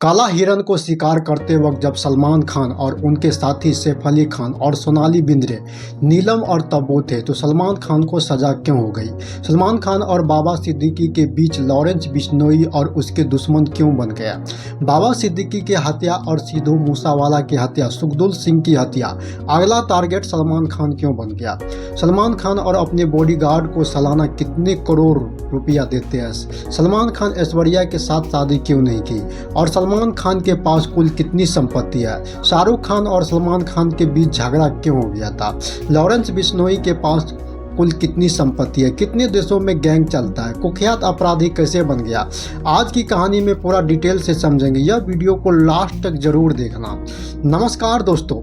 काला हिरन को शिकार करते वक्त जब सलमान खान और उनके साथी सैफ अली खान और सोनाली बिंद्रे, नीलम और तब्बू थे तो सलमान खान को सजा क्यों हो गई? सलमान खान और बाबा सिद्दीकी के बीच लॉरेंस बिश्नोई और उसके दुश्मन क्यों बन गया? बाबा सिद्दीकी की हत्या और सिद्धू मूसावाला की हत्या, सुखदुल सिंह की हत्या, अगला टारगेट सलमान खान क्यों बन गया? सलमान खान और अपने बॉडीगार्ड को सालाना कितने करोड़ रुपया देते हैं? सलमान खान ऐश्वर्या के साथ शादी क्यों नहीं की? और सलमान खान के पास कुल कितनी संपत्ति है? शाहरुख खान और सलमान खान के बीच झगड़ा क्यों हो गया था? लॉरेंस बिश्नोई के पास कुल कितनी संपत्ति है? कितने देशों में गैंग चलता है? कुख्यात अपराधी कैसे बन गया? आज की कहानी में पूरा डिटेल से समझेंगे। यह वीडियो को लास्ट तक जरूर देखना। नमस्कार दोस्तों,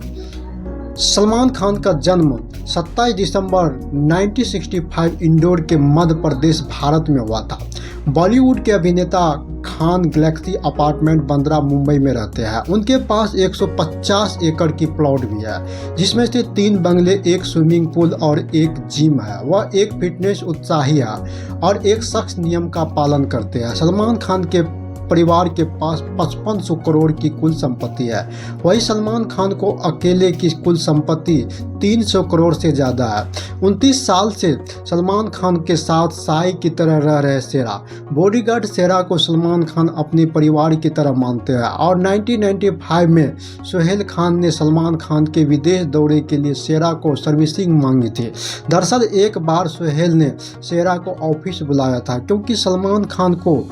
सलमान खान का जन्म 27 दिसंबर 1965 इंदौर के मध्य प्रदेश भारत में हुआ था। बॉलीवुड के अभिनेता खान गैलेक्सी अपार्टमेंट बंद्रा मुंबई में रहते हैं। उनके पास 150 एकड़ की प्लॉट भी है, जिसमें से 3 बंगले, एक स्विमिंग पूल और एक जिम है। वह एक फिटनेस उत्साही है और एक सख्त नियम का पालन करते हैं। सलमान खान के परिवार के पास 5500 करोड़ की कुल संपत्ति है। वही सलमान खान को अकेले की कुल संपत्ति 300 करोड़ से ज़्यादा है। 29 साल से सलमान खान के साथ साई की तरह रह रहे शेरा। बॉडीगार्ड शेरा को सलमान खान अपने परिवार की तरह मानते हैं और 1995 में सोहेल खान ने सलमान खान के विदेश दौरे के लिए शेरा को सर्विसिंग मांगी थी। दरअसल एक बार सोहेल ने शेरा को ऑफिस बुलाया था क्योंकि सलमान खान को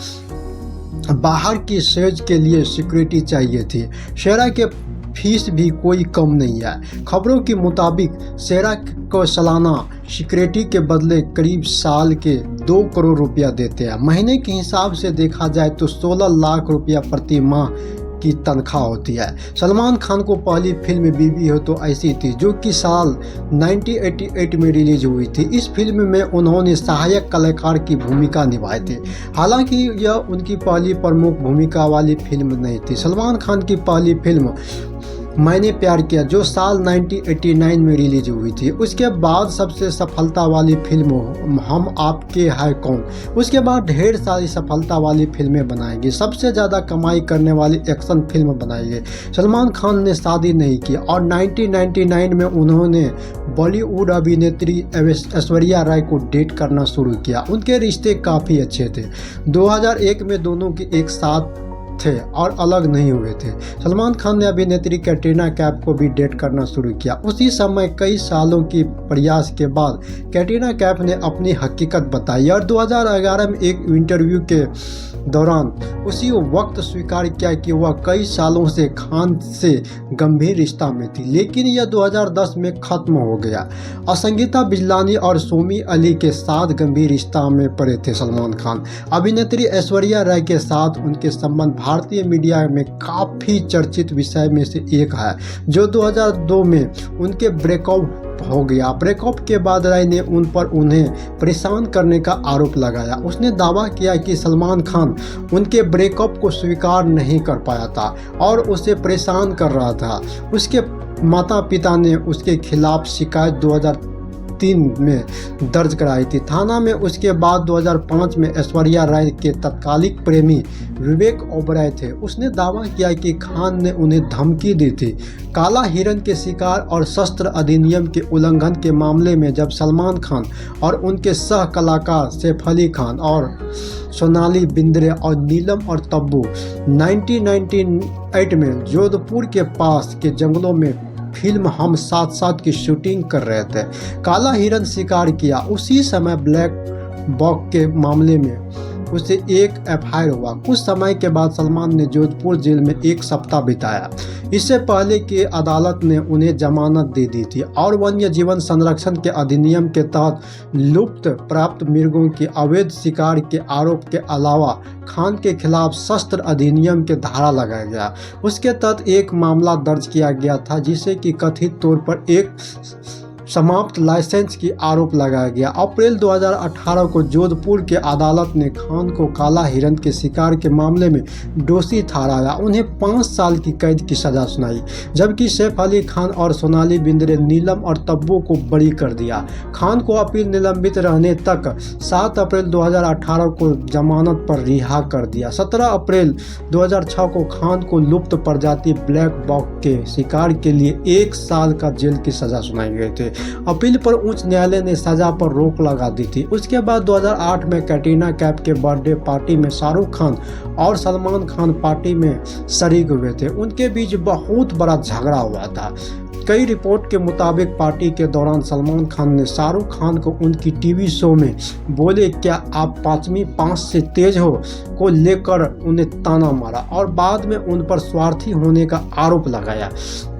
बाहर की सेज के लिए सिक्योरिटी चाहिए थी। शेरा के फीस भी कोई कम नहीं है। खबरों के मुताबिक शेरा को सालाना सिक्योरिटी के बदले करीब साल के 2 करोड़ रुपया देते हैं। महीने के हिसाब से देखा जाए तो 16 लाख रुपया प्रति माह की तनख्वाह होती है। सलमान खान को पहली फिल्म बीवी हो तो ऐसी थी, जो कि साल 1988 में रिलीज हुई थी। इस फिल्म में उन्होंने सहायक कलाकार की भूमिका निभाई थी। हालांकि यह उनकी पहली प्रमुख भूमिका वाली फिल्म नहीं थी। सलमान खान की पहली फिल्म मैंने प्यार किया, जो साल 1989 में रिलीज हुई थी। उसके बाद सबसे सफलता वाली फिल्म हम आपके हैं कौन। उसके बाद ढेर सारी सफलता वाली फिल्में बनाई गई। सबसे ज़्यादा कमाई करने वाली एक्शन फिल्म बनाई गई। सलमान खान ने शादी नहीं की और 1999 में उन्होंने बॉलीवुड अभिनेत्री ऐश्वर्या राय को डेट करना शुरू किया। उनके रिश्ते काफ़ी अच्छे थे। 2001 में दोनों के एक साथ थे और अलग नहीं हुए थे। सलमान खान ने अभिनेत्री कैटरीना कैफ को भी डेट करना शुरू किया। उसी समय कई सालों की प्रयास के बाद कैटरीना कैफ ने अपनी हकीकत बताई और 2011 में एक इंटरव्यू के दौरान उसी वक्त स्वीकार किया कि वह कई सालों से खान से गंभीर रिश्ता में थी, लेकिन यह 2010 में खत्म हो गया। असंगीता बिजलानी और सोमी अली के साथ गंभीर रिश्ता में पड़े थे सलमान खान। अभिनेत्री ऐश्वर्या राय के साथ उनके संबंध भारतीय मीडिया में काफ़ी चर्चित विषय में से एक है, जो 2002 में उनके ब्रेकअप हो गया। ब्रेकअप के बाद राय ने उन पर उन्हें परेशान करने का आरोप लगाया। उसने दावा किया कि सलमान खान उनके ब्रेकअप को स्वीकार नहीं कर पाया था और उसे परेशान कर रहा था। उसके माता पिता ने उसके खिलाफ शिकायत 2003 में दर्ज कराई थी थाना में। उसके बाद 2005 में ऐश्वर्या राय के तत्कालिक प्रेमी विवेक ओबराय थे। उसने दावा किया कि खान ने उन्हें धमकी दी थी। काला हिरन के शिकार और शस्त्र अधिनियम के उल्लंघन के मामले में जब सलमान खान और उनके सह कलाकार सैफ अली खान और सोनाली बिंद्रे और नीलम और तब्बू 1998 में जोधपुर के पास के जंगलों में फिल्म हम साथ साथ की शूटिंग कर रहे थे, काला हिरन शिकार किया। उसी समय ब्लैक बॉक के मामले में उसे एक एफआईआर हुआ। कुछ समय के बाद सलमान ने जोधपुर जेल में 1 सप्ताह बिताया। इससे पहले कि अदालत ने उन्हें जमानत दे दी थी और वन्य जीवन संरक्षण के अधिनियम के तहत लुप्त प्राप्त मृगों के अवैध शिकार के आरोप के अलावा खान के खिलाफ शस्त्र अधिनियम के धारा लगाया गया। उसके तहत एक मामला दर्ज किया गया था, जिसे कि कथित तौर पर एक समाप्त लाइसेंस की आरोप लगाया गया। अप्रैल 2018 को जोधपुर के अदालत ने खान को काला हिरन के शिकार के मामले में दोषी ठहराया। उन्हें 5 साल की कैद की सजा सुनाई, जबकि सैफ अली खान और सोनाली बिंद्रे, नीलम और तब्बू को बरी कर दिया। खान को अपील निलंबित रहने तक 7 अप्रैल 2018 को जमानत पर रिहा कर दिया। 17 अप्रैल 2006 को खान को लुप्त प्रजाति ब्लैक बॉक के शिकार के लिए 1 साल का जेल की सजा सुनाई गई थी। अपील पर उच्च न्यायालय ने सजा पर रोक लगा दी थी। उसके बाद 2008 में कैटरीना कैफ के बर्थडे पार्टी में शाहरुख खान और सलमान खान पार्टी में शरीक हुए थे। उनके बीच बहुत बड़ा झगड़ा हुआ था। कई रिपोर्ट के मुताबिक पार्टी के दौरान सलमान खान ने शाहरुख खान को उनकी टीवी शो में बोले क्या आप 5वीं 5 से तेज हो को लेकर उन्हें ताना मारा और बाद में उन पर स्वार्थी होने का आरोप लगाया।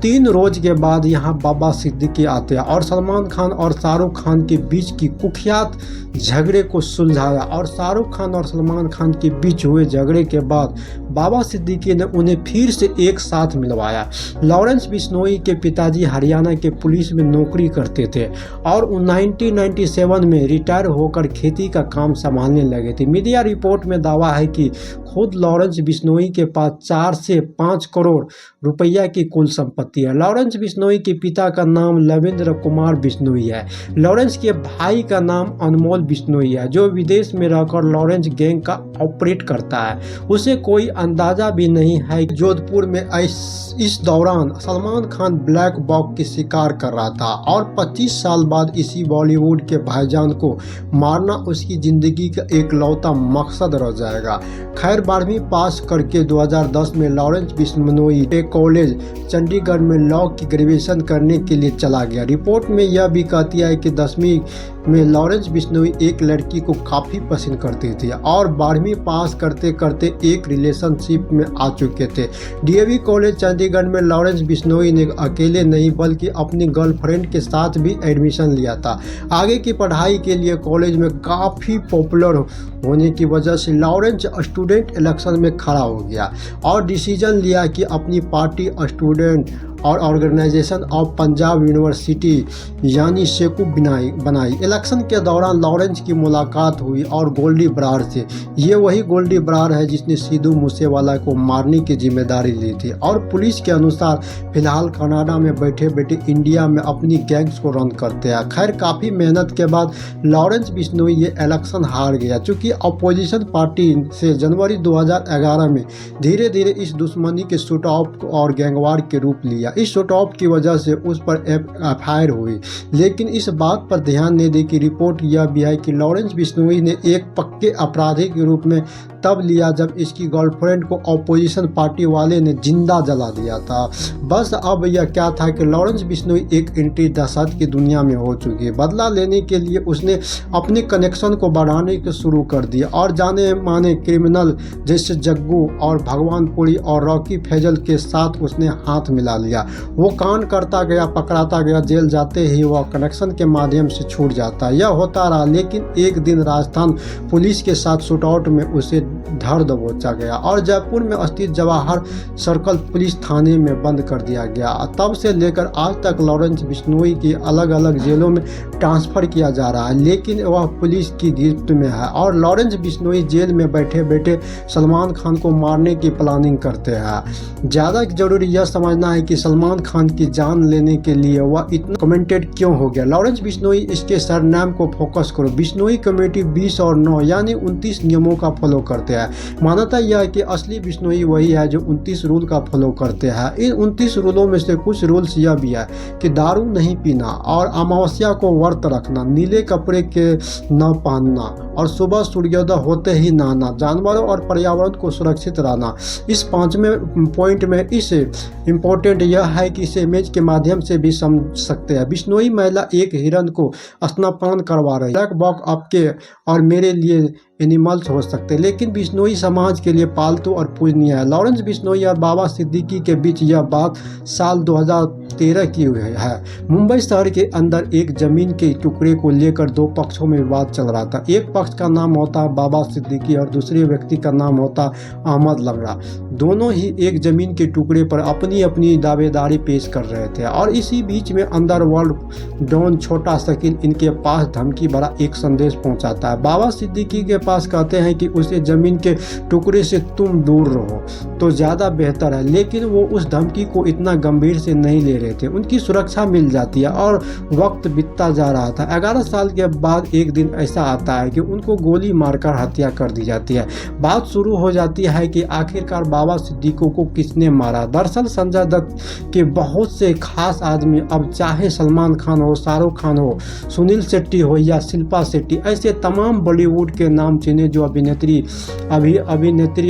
3 रोज के बाद यहाँ बाबा सिद्दीकी आते हैं और सलमान खान और शाहरुख खान के बीच की कुख्यात झगड़े को सुलझाया। और शाहरुख खान और सलमान खान के बीच हुए झगड़े के बाद बाबा सिद्दीकी ने उन्हें फिर से एक साथ मिलवाया। लॉरेंस बिश्नोई के पिताजी हरियाणा के पुलिस में नौकरी करते थे और 1997 में रिटायर होकर खेती का काम संभालने लगे थे। मीडिया रिपोर्ट में दावा है कि खुद लॉरेंस बिश्नोई के पास 4 से 5 करोड़ रुपया की कुल संपत्ति है। लॉरेंस बिश्नोई के पिता का नाम लवेंद्र कुमार बिश्नोई है। लॉरेंस के भाई का नाम अनमोल बिश्नोई है, जो विदेश में रहकर लॉरेंस गैंग का ऑपरेट करता है। उसे कोई अंदाजा भी नहीं है कि जोधपुर में इस दौरान सलमान खान ब्लैक बॉक की शिकार कर रहा था और 25 साल बाद इसी बॉलीवुड के भाईजान को मारना उसकी जिंदगी का एक लौता मकसद रह जाएगा। खैर 12वीं पास करके 2010 में लॉरेंस बिश्नोई एक कॉलेज चंडीगढ़ में लॉ की ग्रेजुएशन करने के लिए चला गया। रिपोर्ट में यह भी कहती है कि 10वीं में लॉरेंस बिश्नोई एक लड़की को काफ़ी पसंद करते थे और 12वीं पास करते करते एक रिलेशनशिप में आ चुके थे। डीएवी कॉलेज चंडीगढ़ में लॉरेंस बिश्नोई ने अकेले नहीं बल्कि अपनी गर्लफ्रेंड के साथ भी एडमिशन लिया था। आगे की पढ़ाई के लिए कॉलेज में काफ़ी पॉपुलर होने की वजह से लॉरेंस स्टूडेंट इलेक्शन में खड़ा हो गया और डिसीजन लिया कि अपनी पार्टी स्टूडेंट और ऑर्गेनाइजेशन ऑफ पंजाब यूनिवर्सिटी यानी सेकू बनाई। इलेक्शन के दौरान लॉरेंस की मुलाकात हुई और गोल्डी बरार से। ये वही गोल्डी बरार है जिसने सिद्धू मूसेवाला को मारने की जिम्मेदारी ली थी और पुलिस के अनुसार फिलहाल कनाडा में बैठे बैठे इंडिया में अपनी गैंग्स को रन करते हैं। खैर काफ़ी मेहनत के बाद लॉरेंस बिश्नोई ये इलेक्शन हार गया, चूँकि अपोजिशन पार्टी से जनवरी 2011 में धीरे धीरे इस दुश्मनी के शूट ऑफ और गैंगवार के रूप लिया। इस शूट ऑफ की वजह से उस पर एफआईआर हुई, लेकिन इस बात पर ध्यान नहीं दी कि रिपोर्ट यह भी है कि लॉरेंस बिश्नोई ने एक पक्के अपराधी के रूप में तब लिया जब इसकी गर्लफ्रेंड को अपोजिशन पार्टी वाले ने जिंदा जला दिया था। बस अब यह क्या था कि लॉरेंस बिश्नोई एक एंट्री दहशत की दुनिया में हो चुकी है। बदला लेने के लिए उसने अपने कनेक्शन को बढ़ाने के शुरू कर दिया और जाने माने क्रिमिनल जैसे जग्गू और भगवानपुरी और रॉकी फैजल के साथ उसने हाथ मिला लिया। वो कांड करता गया, पकड़ाता गया, जेल जाते ही वह कनेक्शन के माध्यम से छूट जाता। यह होता रहा, लेकिन एक दिन राजस्थान पुलिस के साथ शूटआउट में उसे धर दबोचा गया और जयपुर में स्थित जवाहर सर्कल पुलिस थाने में बंद कर दिया गया। तब से लेकर आज तक लॉरेंस बिश्नोई की अलग अलग जेलों में ट्रांसफ़र किया जा रहा है, लेकिन वह पुलिस की गिरफ्त में है और लॉरेंस बिश्नोई जेल में बैठे बैठे सलमान खान को मारने की प्लानिंग करते हैं। ज़्यादा जरूरी यह समझना है कि सलमान खान की जान लेने के लिए वह इतना कमेंटेड क्यों हो गया। लॉरेंस बिश्नोई, इसके सरनेम को फोकस करो। बिश्नोई कमेटी 20 और 9 यानी 29 नियमों का फॉलो करते हैं। मान्यता यह है कि असली बिश्नोई वही है जो 29 रूल का फॉलो करते हैं। इन 29 रूलों में से कुछ रूल्स यह भी है कि दारू नहीं पीना और अमावस्या को व्रत रखना, नीले कपड़े के न पहनना और सुबह सूर्योदय होते ही नहाना, जानवरों और पर्यावरण को सुरक्षित रहना। इस 5वें पॉइंट में इस इम्पोर्टेंट यह है कि इसे इमेज के माध्यम से भी समझ सकते हैं। बिश्नोई महिला एक हिरन को स्नान करवा रही है। ब्लैक बॉक आपके और मेरे लिए एनिमल्स हो सकते हैं, लेकिन बिश्नोई समाज के लिए पालतू और पूजनीय है। लॉरेंस बिश्नोई और बाबा सिद्दीकी के बीच यह बात साल 2013 की हुई है। मुंबई शहर के अंदर एक जमीन के टुकड़े को लेकर दो पक्षों में विवाद चल रहा था। एक पक्ष का नाम होता बाबा सिद्दीकी और दूसरे व्यक्ति का नाम होता अहमद लंगड़ा। दोनों ही एक जमीन के टुकड़े पर अपनी अपनी दावेदारी पेश कर रहे थे और इसी बीच में अंडरवर्ल्ड डॉन छोटा शकील इनके पास धमकी भरा एक संदेश पहुंचाता है। बाबा सिद्दीकी के पास कहते हैं कि उसे जमीन के टुकड़े से तुम दूर रहो तो ज़्यादा बेहतर है, लेकिन वो उस धमकी को इतना गंभीर से नहीं ले रहे थे। उनकी सुरक्षा मिल जाती है और वक्त बीतता जा रहा था। 11 साल के बाद एक दिन ऐसा आता है कि उनको गोली मारकर हत्या कर दी जाती है। बात शुरू हो जाती है कि आखिरकार बाबा सिद्दीकी को किसने मारा। दरअसल संजय दत्त के बहुत से खास आदमी, अब चाहे सलमान खान हो, शाहरुख खान हो, सुनील शेट्टी हो या शिल्पा शेट्टी, ऐसे तमाम बॉलीवुड के नाम चुने जो अभिनेत्री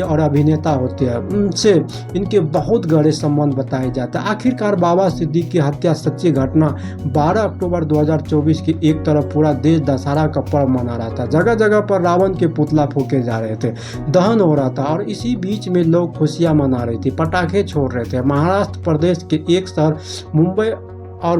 और अभिनेता होते हैं, उनसे इनके बहुत गहरे संबंध बताए जाते हैं। आखिरकार बाबा सिद्दीकी की हत्या सच्ची घटना 12 अक्टूबर 2024 की एक तरफ पूरा देश दशहरा का पर्व मना रहा था। जगह जगह पर रावण के पुतला फूके जा रहे थे, दहन हो रहा था और इसी बीच में लोग खुशियां मना रहे थे, पटाखे छोड़ रहे थे। महाराष्ट्र प्रदेश के एक शहर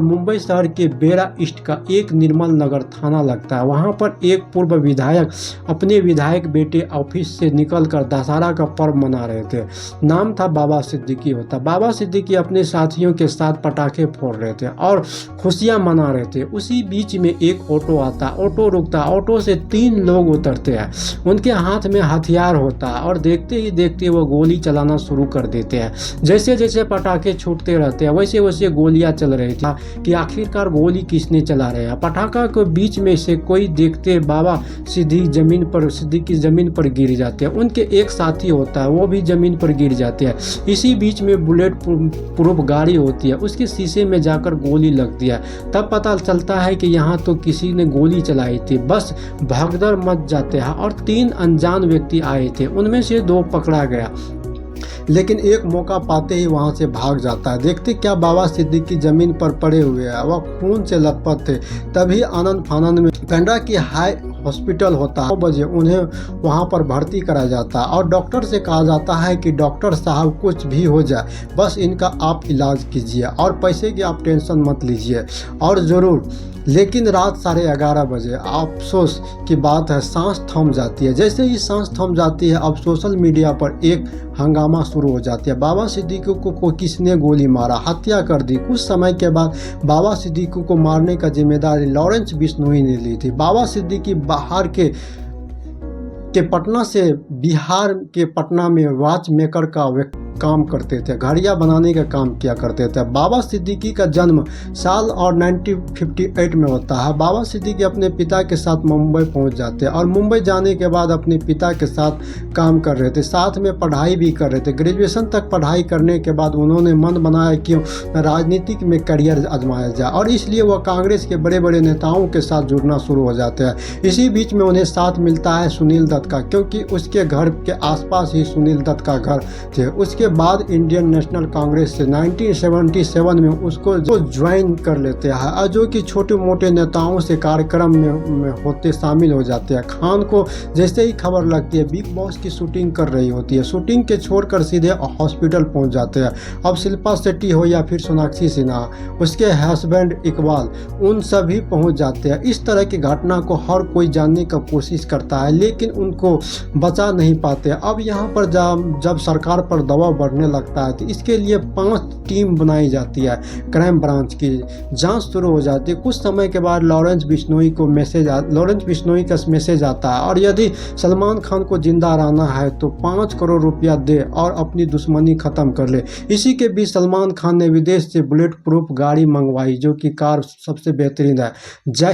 मुंबई शहर के बेरा ईस्ट का एक निर्मल नगर थाना लगता है। वहां पर एक पूर्व विधायक अपने विधायक बेटे ऑफिस से निकलकर दशहरा का पर्व मना रहे थे। नाम था बाबा सिद्दीकी होता। बाबा सिद्दीकी अपने साथियों के साथ पटाखे फोड़ रहे थे और खुशियां मना रहे थे। उसी बीच में एक ऑटो आता, ऑटो रुकता, ऑटो से 3 लोग उतरते हैं। उनके हाथ में हथियार होता है और देखते ही देखते वो गोली चलाना शुरू कर देते हैं। जैसे जैसे पटाखे छूटते रहते हैं वैसे वैसे गोलियां चल रही थी कि आखिरकार गोली किसने चला रहे हैं। पटाखा के बीच में से कोई देखते बाबा सिद्दीकी जमीन पर गिर जाते हैं। उनके एक साथी होता है, वो भी जमीन पर गिर जाते हैं। इसी बीच में बुलेट प्रूफ गाड़ी होती है, उसके शीशे में जाकर गोली लगती है। तब पता चलता है कि यहाँ तो किसी ने गोली चलाई थी। बस भगदड़ मच जाते हैं और 3 अनजान व्यक्ति आए थे। उनमें से 2 पकड़ा गया, लेकिन एक मौका पाते ही वहां से भाग जाता है। देखते क्या बाबा सिद्दीकी जमीन पर पड़े हुए हैं, वह खून से लथपथ थे। तभी आनंद फानंद में पेंड्रा की हाई हॉस्पिटल होता है। 9 बजे उन्हें वहां पर भर्ती करा जाता है और डॉक्टर से कहा जाता है कि डॉक्टर साहब कुछ भी हो जाए, बस इनका आप इलाज कीजिए और पैसे की आप टेंशन मत लीजिए और ज़रूर। लेकिन रात 11:30 बजे अफसोस की बात है, सांस थम जाती है। जैसे ही सांस थम जाती है अब सोशल मीडिया पर एक हंगामा शुरू हो जाती है। बाबा सिद्दीकी को किसने गोली मारा, हत्या कर दी। कुछ समय के बाद बाबा सिद्दीकी को मारने का जिम्मेदारी लॉरेंस बिश्नोई ने ली थी। बाबा सिद्दीकी बाहर के पटना से बिहार के पटना में वॉच मेकर का काम करते थे, घड़ियां बनाने का काम किया करते थे। बाबा सिद्दीकी का जन्म साल और 1958 में होता है। बाबा सिद्दीकी अपने पिता के साथ मुंबई पहुंच जाते हैं और मुंबई जाने के बाद अपने पिता के साथ काम कर रहे थे, साथ में पढ़ाई भी कर रहे थे। ग्रेजुएशन तक पढ़ाई करने के बाद उन्होंने मन बनाया कि राजनीतिक में करियर आजमाया जाए और इसलिए वह कांग्रेस के बड़े बड़े नेताओं के साथ जुड़ना शुरू हो जाते हैं। इसी बीच में उन्हें साथ मिलता है सुनील दत्त का, क्योंकि उसके घर के आसपास ही सुनील दत्त का घर थे। उसके बाद इंडियन नेशनल कांग्रेस से 1977 में उसको ज्वाइन कर लेते हैं, जो कि छोटे मोटे नेताओं से कार्यक्रम में होते शामिल हो जाते हैं। खान को जैसे ही खबर लगती है बिग बॉस की शूटिंग कर रही होती है, शूटिंग के छोड़कर सीधे हॉस्पिटल पहुंच जाते हैं। अब शिल्पा शेट्टी हो या फिर सोनाक्षी सिन्हा, उसके हस्बैंड इकबाल, उन सभी पहुंच जाते हैं। इस तरह की घटना को हर कोई जानने का कोशिश करता है, लेकिन उनको बचा नहीं पाते। अब यहाँ पर जब सरकार पर दबाव बढ़ने लगता है तो इसके लिए 5 टीम बनाई जाती है। क्राइम ब्रांच की जांच शुरू हो जाती है। कुछ समय के बाद लॉरेंस बिश्नोई का मैसेज आता है और यदि सलमान खान को जिंदा रहना है तो 5 करोड़ रुपया दे और अपनी दुश्मनी खत्म कर ले। इसी के बीच सलमान खान ने विदेश से बुलेट प्रूफ गाड़ी मंगवाई, जो कि कार सबसे बेहतरीन है। जय